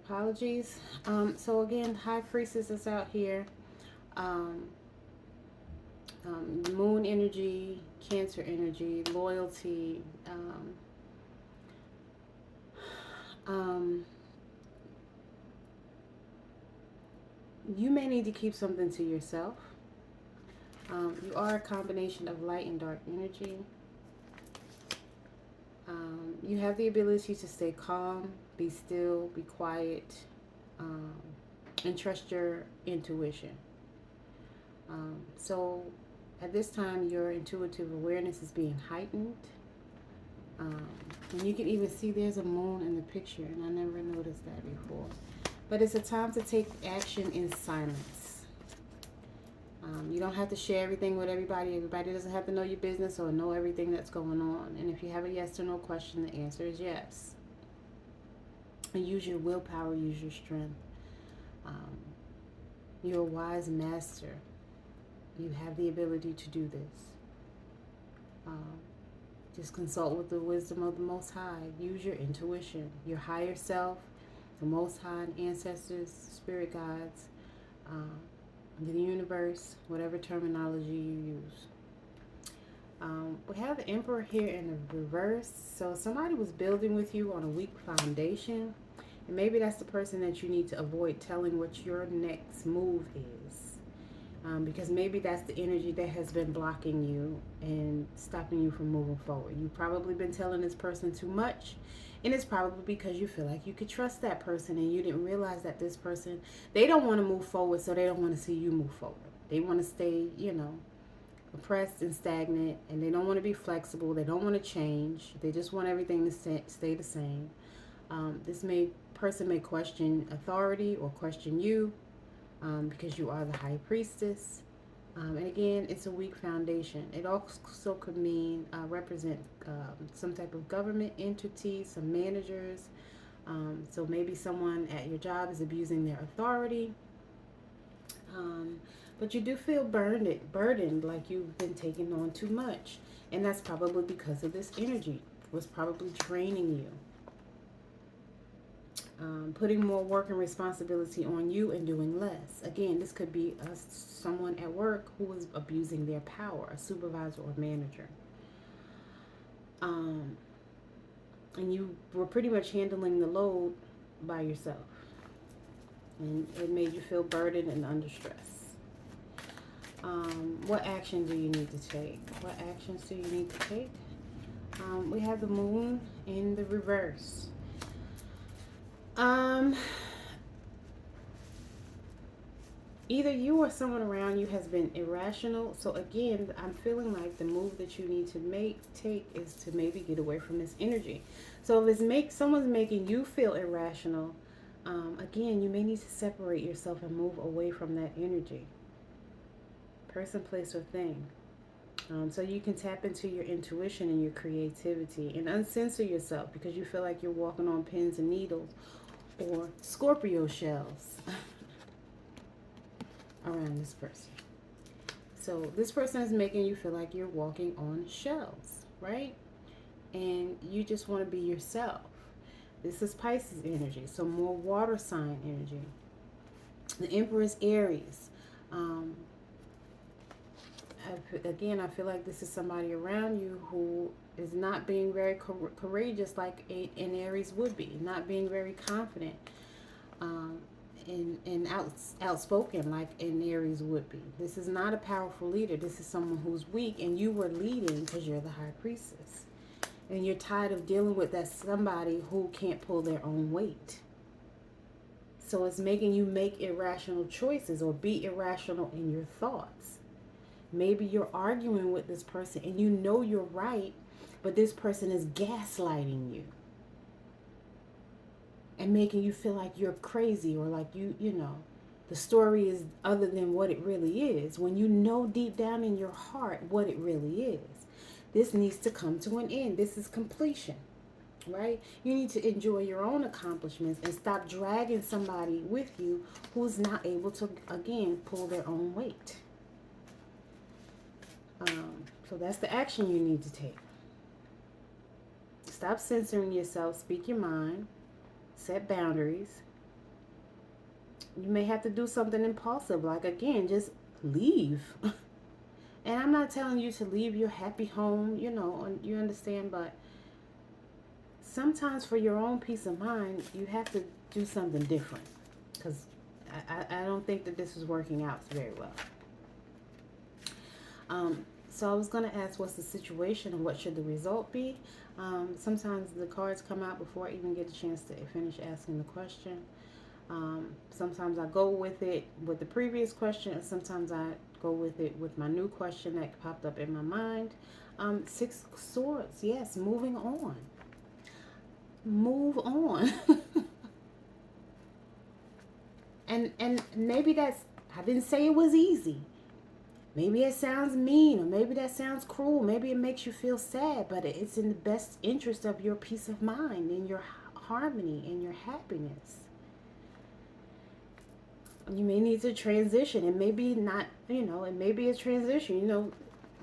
Apologies. So again, High Priestess is out here. Um, Moon energy, Cancer energy, loyalty. Um, you may need to keep something to yourself. You are a combination of light and dark energy. You have the ability to stay calm, be still, be quiet, um, and trust your intuition. So at this time, your intuitive awareness is being heightened. Um, and you can even see there's a moon in the picture, and I never noticed that before. But it's a time to take action in silence. You don't have to share everything with everybody. Everybody doesn't have to know your business or know everything that's going on. And if you have a yes or no question, the answer is yes. And use your willpower, use your strength. Um, you're a wise master. You have the ability to do this. Um, just consult with the wisdom of the Most High. Use your intuition, your higher self, the Most High, ancestors, spirit guides, um, the universe, whatever terminology you use. We have the Emperor here in the reverse. So somebody was building with you on a weak foundation. And maybe that's the person that you need to avoid telling what your next move is. Because maybe that's the energy that has been blocking you and stopping you from moving forward. You've probably been telling this person too much, and it's probably because you feel like you could trust that person and you didn't realize that this person, they don't want to move forward, so they don't want to see you move forward. They want to stay, oppressed and stagnant, and they don't want to be flexible. They don't want to change. They just want everything to stay the same. This person may question authority or question you, because you are the high priestess. And again, it's a weak foundation. It also could mean represent some type of government entity, some managers. So maybe someone at your job is abusing their authority. But you do feel burdened, like you've been taking on too much. And that's probably because of this energy. It was probably draining you. Putting more work and responsibility on you and doing less. Again, this could be someone at work who is abusing their power, a supervisor or manager. Um, and you were pretty much handling the load by yourself. And it made you feel burdened and under stress. What action do you need to take? What actions do you need to take? We have the moon in the reverse. Either you or someone around you has been irrational. So again, I'm feeling like the move that you need to take is to maybe get away from this energy. So if someone's making you feel irrational, again, you may need to separate yourself and move away from that energy. Person, place, or thing. So you can tap into your intuition and your creativity and uncensor yourself because you feel like you're walking on pins and needles or Scorpio shells around this person. So this person is making you feel like you're walking on shells, right? And you just want to be yourself. This is Pisces energy, so more water sign energy. The Emperor is Aries. Again, I feel like this is somebody around you who is not being very courageous like an Aries would be, not being very confident and outspoken like an Aries would be. This is not a powerful leader. This is someone who's weak, and you were leading because you're the high priestess. And you're tired of dealing with that somebody who can't pull their own weight. So it's making you make irrational choices or be irrational in your thoughts. Maybe you're arguing with this person and you know you're right, but this person is gaslighting you and making you feel like you're crazy or like the story is other than what it really is, when you know deep down in your heart what it really is. This needs to come to an end. This is completion, right? You need to enjoy your own accomplishments and stop dragging somebody with you who's not able to, again, pull their own weight. So that's the action you need to take. Stop censoring yourself. Speak your mind. Set boundaries. You may have to do something impulsive, like again, just leave. And I'm not telling you to leave your happy home, you know, you understand, but sometimes for your own peace of mind, you have to do something different. Because I don't think that this is working out very well. So I was going to ask, what's the situation and what should the result be? Sometimes the cards come out before I even get a chance to finish asking the question. Sometimes I go with it with the previous question, and sometimes I go with it with my new question that popped up in my mind. Six Swords, yes, moving on. Move on. and maybe that's, I didn't say it was easy. Maybe it sounds mean, or maybe that sounds cruel. Maybe it makes you feel sad, but it's in the best interest of your peace of mind and your harmony and your happiness. You may need to transition. It may be not, you know, it may be a transition. You know,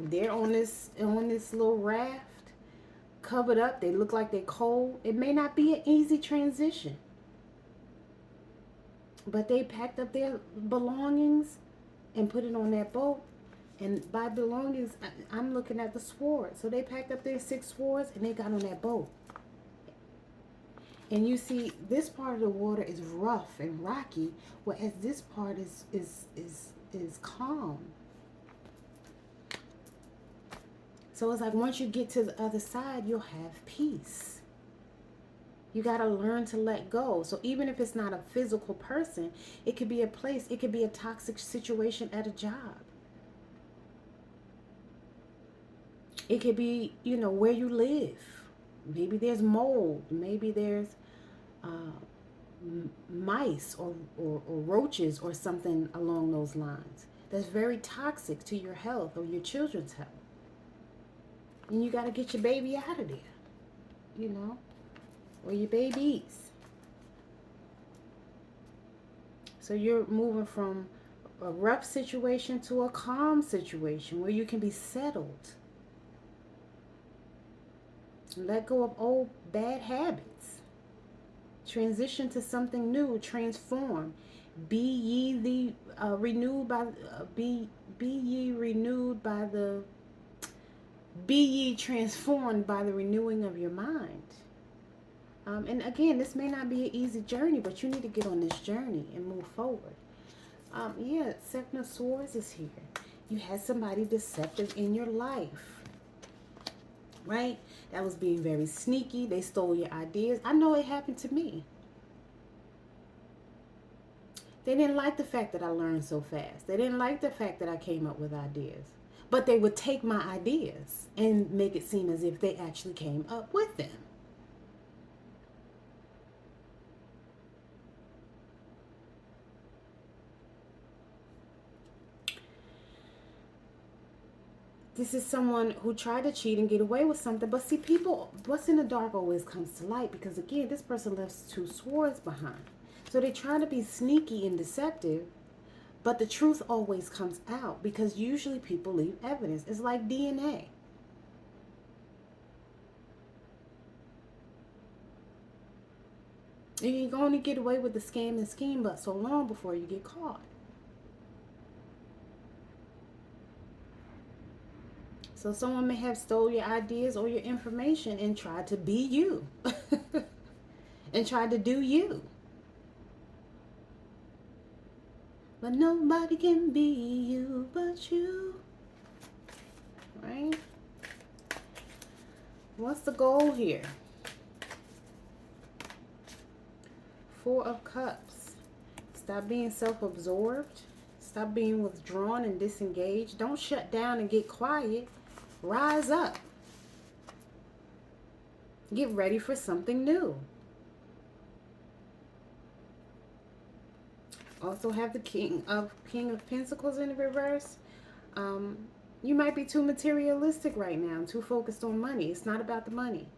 they're on this little raft, covered up. They look like they're cold. It may not be an easy transition, but they packed up their belongings and put it on that boat. And by belongings, I'm looking at the sword. So they packed up their 6 swords and they got on that boat. And you see, this part of the water is rough and rocky, whereas this part is calm. So it's like once you get to the other side, you'll have peace. You got to learn to let go. So even if it's not a physical person, it could be a place. It could be a toxic situation at a job. It could be, you know, where you live. Maybe there's mold. Maybe there's mice or roaches or something along those lines that's very toxic to your health or your children's health. And you got to get your baby out of there, you know, or your babies. So you're moving from a rough situation to a calm situation where you can be settled. Let go of old bad habits. Transition to something new. Transform. Be ye renewed by be ye renewed by the be ye transformed by the renewing of your mind. And again, this may not be an easy journey, but you need to get on this journey and move forward. Yeah, Seven of Swords is here. You had somebody deceptive in your life, right? That was being very sneaky. They stole your ideas. I know it happened to me. They didn't like the fact that I learned so fast. They didn't like the fact that I came up with ideas. But they would take my ideas and make it seem as if they actually came up with them. This is someone who tried to cheat and get away with something. But see, people, what's in the dark always comes to light. Because again, this person left 2 swords behind. So they try to be sneaky and deceptive. But the truth always comes out. Because usually people leave evidence. It's like DNA. And you can only get away with the scam and scheme but so long before you get caught. So someone may have stole your ideas or your information and tried to be you. And tried to do you. But nobody can be you but you. Right? What's the goal here? 4 of Cups. Stop being self-absorbed. Stop being withdrawn and disengaged. Don't shut down and get quiet. Rise up. Get ready for something new. Also have the King of Pentacles in the reverse. You might be too materialistic right now, too focused on money. It's not about the money.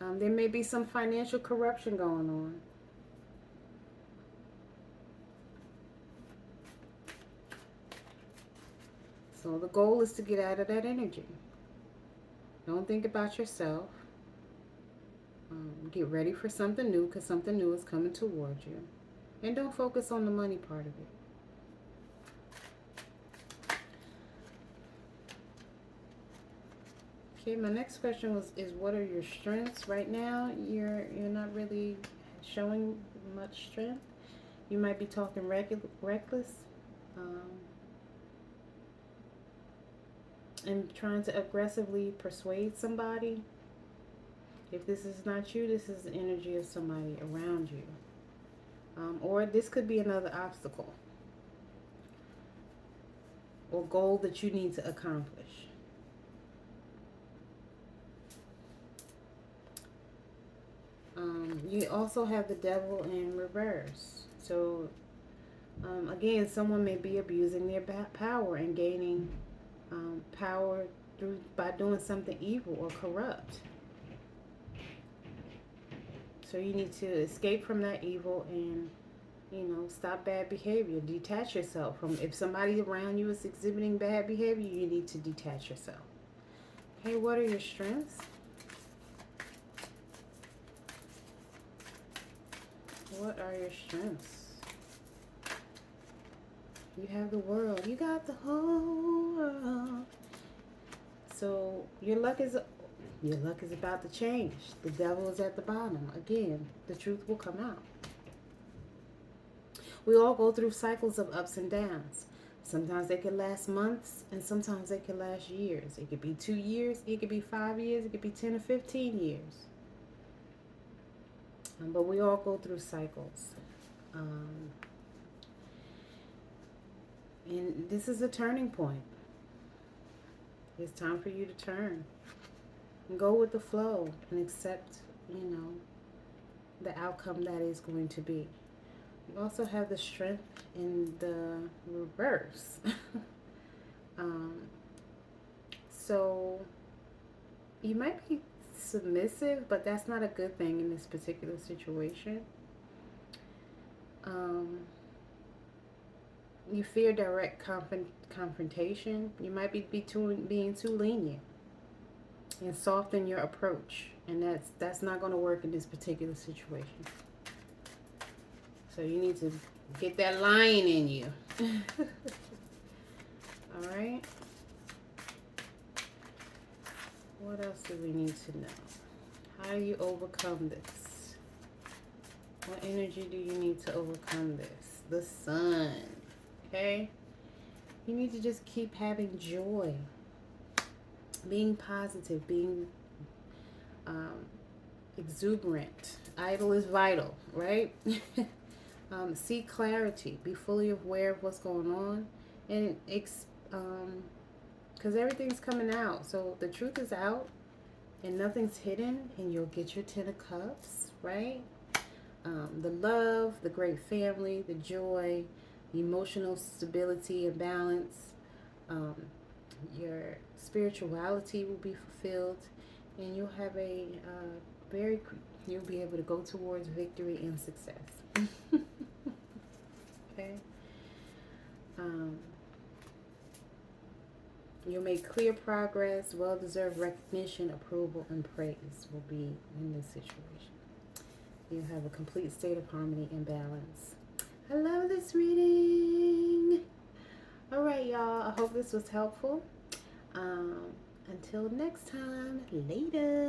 There may be some financial corruption going on. So the goal is to get out of that energy. Don't think about yourself. Get ready for something new, because something new is coming towards you. And don't focus on the money part of it. Okay, my next question is what are your strengths? Right now, you're not really showing much strength. You might be talking reckless, um, and trying to aggressively persuade somebody. If this is not you, this is the energy of somebody around you. Or this could be another obstacle or goal that you need to accomplish. You also have the devil in reverse. So, again, someone may be abusing their power and gaining power by doing something evil or corrupt. So you need to escape from that evil and, stop bad behavior. Detach yourself from, if somebody around you is exhibiting bad behavior, you need to detach yourself. Okay, what are your strengths? What are your strengths? You have the world. You got the whole world. So your luck is about to change. The devil is at the bottom. Again, the truth will come out. We all go through cycles of ups and downs. Sometimes they can last months, and sometimes they can last years. It could be 2 years, it could be 5 years, it could be 10 or 15 years. But we all go through cycles. And this is a turning point. It's time for you to turn. And go with the flow and accept, the outcome that is going to be. You also have the strength in the reverse. So you might be submissive, but that's not a good thing in this particular situation. You fear direct confrontation. You might be being too lenient and soften your approach, and that's not going to work in this particular situation. So you need to get that lion in you. All right. What else do we need to know? How do you overcome this? What energy do you need to overcome this? The sun. Okay? You need to just keep having joy. Being positive. Being exuberant. Idle is vital, right? Seek clarity. Be fully aware of what's going on. And because everything's coming out. So the truth is out and nothing's hidden, and you'll get your 10 of cups, right? The love, the great family, the joy, the emotional stability and balance. Your spirituality will be fulfilled, and you'll have you'll be able to go towards victory and success. Okay. You'll make clear progress. Well-deserved recognition, approval, and praise will be in this situation. You'll have a complete state of harmony and balance. I love this reading. All right, y'all. I hope this was helpful. Until next time, later.